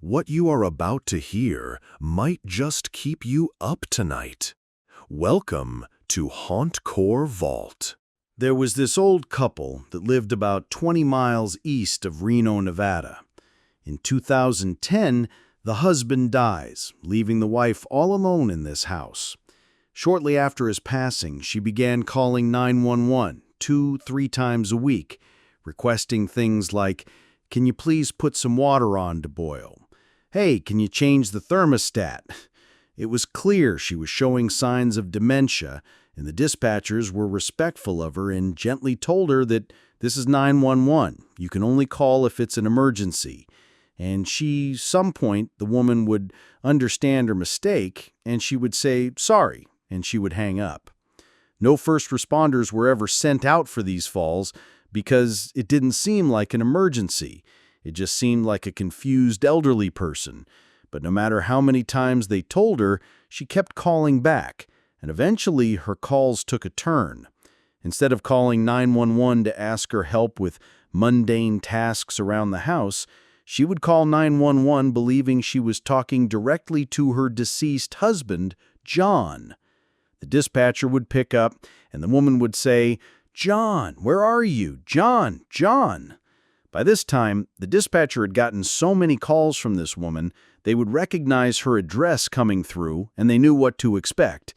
What you are about to hear might just keep you up tonight. Welcome to Hauntcore Vault. There was this old couple that lived about 20 miles east of Reno, Nevada. In 2010, the husband dies, leaving the wife all alone in this house. Shortly after his passing, she began calling 911 2-3 times a week, requesting things like, "Can you please put some water on to boil? Hey, can you change the thermostat?" It was clear she was showing signs of dementia, and the dispatchers were respectful of her and gently told her that this is 911. You can only call if it's an emergency. And some point, the woman would understand her mistake, and she would say, "Sorry," and she would hang up. No first responders were ever sent out for these falls because it didn't seem like an emergency. It just seemed like a confused elderly person. But no matter how many times they told her, she kept calling back, and eventually her calls took a turn. Instead of calling 911 to ask her help with mundane tasks around the house, she would call 911 believing she was talking directly to her deceased husband, John. The dispatcher would pick up, and the woman would say, "John, where are you? John, John." By this time, the dispatcher had gotten so many calls from this woman, they would recognize her address coming through, and they knew what to expect.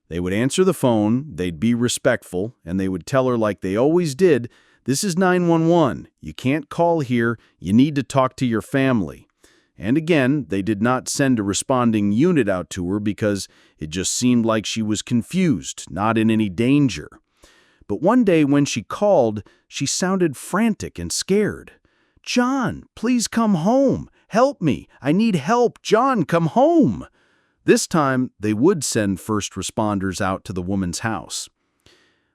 They would answer the phone, they'd be respectful, and they would tell her like they always did, "This is 911. You can't call here. You need to talk to your family." And again, they did not send a responding unit out to her because it just seemed like she was confused, not in any danger. But one day when she called, she sounded frantic and scared. "John, please come home. Help me. I need help. John, come home." This time, they would send first responders out to the woman's house.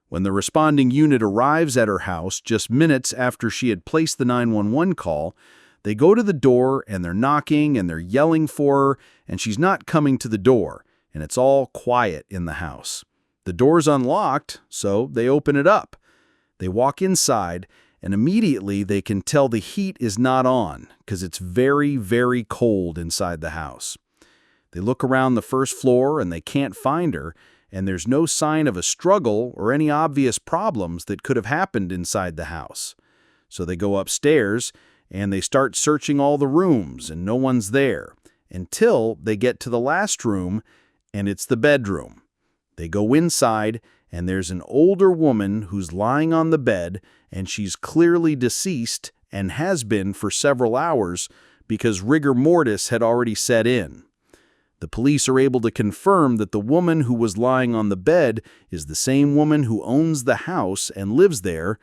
When the responding unit arrives at her house just minutes after she had placed the 911 call, they go to the door and they're knocking and they're yelling for her, and she's not coming to the door, and it's all quiet in the house. The door's unlocked, so they open it up. They walk inside, and immediately they can tell the heat is not on because it's very, very cold inside the house. They look around the first floor and they can't find her, and there's no sign of a struggle or any obvious problems that could have happened inside the house. So they go upstairs and they start searching all the rooms, and no one's there, until they get to the last room, and it's the bedroom. They go inside, and there's an older woman who's lying on the bed, and she's clearly deceased and has been for several hours because rigor mortis had already set in. The police are able to confirm that the woman who was lying on the bed is the same woman who owns the house and lives there.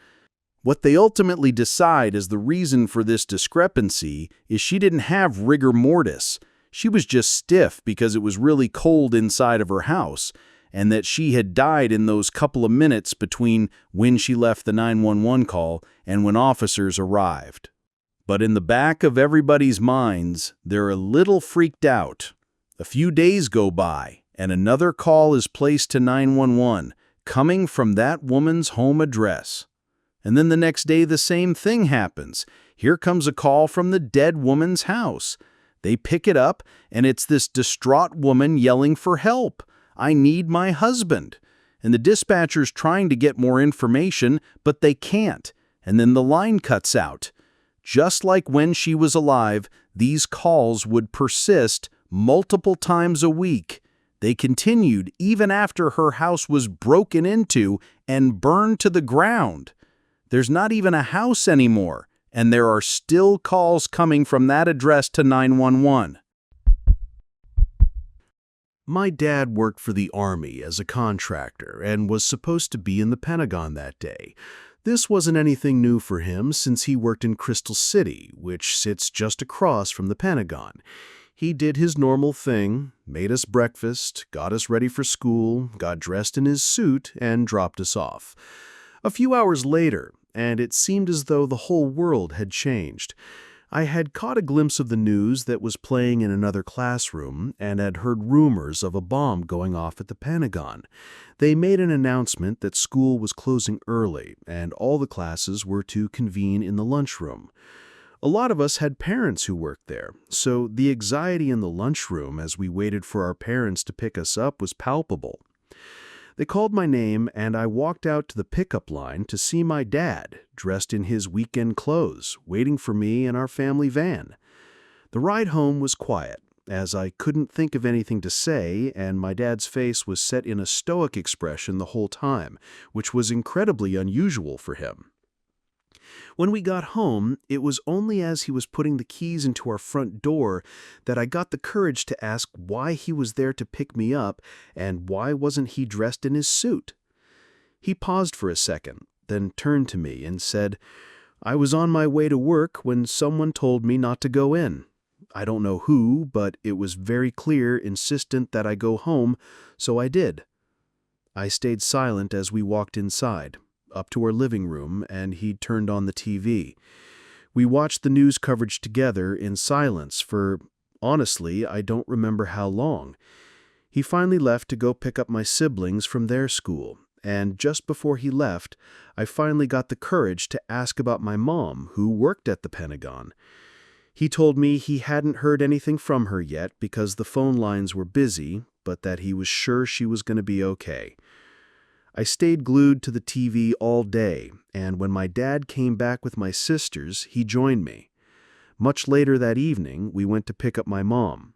What they ultimately decide as the reason for this discrepancy is she didn't have rigor mortis. She was just stiff because it was really cold inside of her house, and that she had died in those couple of minutes between when she left the 911 call and when officers arrived. But in the back of everybody's minds, they're a little freaked out. A few days go by, and another call is placed to 911, coming from that woman's home address. And then the next day, the same thing happens. Here comes a call from the dead woman's house. They pick it up, and it's this distraught woman yelling for help. "I need my husband." And the dispatcher's trying to get more information, but they can't. And then the line cuts out. Just like when she was alive, these calls would persist multiple times a week. They continued even after her house was broken into and burned to the ground. There's not even a house anymore, and there are still calls coming from that address to 911. My dad worked for the Army as a contractor and was supposed to be in the Pentagon that day. This wasn't anything new for him since he worked in Crystal City, which sits just across from the Pentagon. He did his normal thing, made us breakfast, got us ready for school, got dressed in his suit, and dropped us off. A few hours later, and it seemed as though the whole world had changed. I had caught a glimpse of the news that was playing in another classroom and had heard rumors of a bomb going off at the Pentagon. They made an announcement that school was closing early and all the classes were to convene in the lunchroom. A lot of us had parents who worked there, so the anxiety in the lunchroom as we waited for our parents to pick us up was palpable. They called my name, and I walked out to the pickup line to see my dad, dressed in his weekend clothes, waiting for me in our family van. The ride home was quiet, as I couldn't think of anything to say, and my dad's face was set in a stoic expression the whole time, which was incredibly unusual for him. When we got home, it was only as he was putting the keys into our front door that I got the courage to ask why he was there to pick me up and why wasn't he dressed in his suit. He paused for a second, then turned to me and said, "I was on my way to work when someone told me not to go in. I don't know who, but it was very clear, insistent that I go home, so I did." I stayed silent as we walked inside, up to our living room, and he turned on the TV. We watched the news coverage together in silence for, honestly, I don't remember how long. He finally left to go pick up my siblings from their school, and just before he left, I finally got the courage to ask about my mom, who worked at the Pentagon. He told me he hadn't heard anything from her yet because the phone lines were busy, but that he was sure she was going to be okay. I stayed glued to the TV all day, and when my dad came back with my sisters, he joined me. Much later that evening, we went to pick up my mom.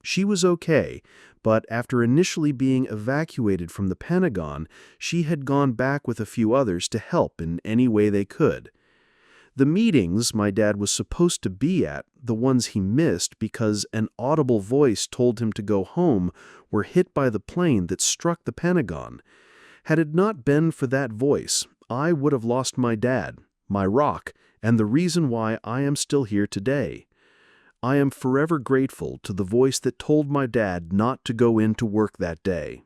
She was okay, but after initially being evacuated from the Pentagon, she had gone back with a few others to help in any way they could. The meetings my dad was supposed to be at, the ones he missed because an audible voice told him to go home, were hit by the plane that struck the Pentagon. Had it not been for that voice, I would have lost my dad, my rock, and the reason why I am still here today. I am forever grateful to the voice that told my dad not to go in to work that day.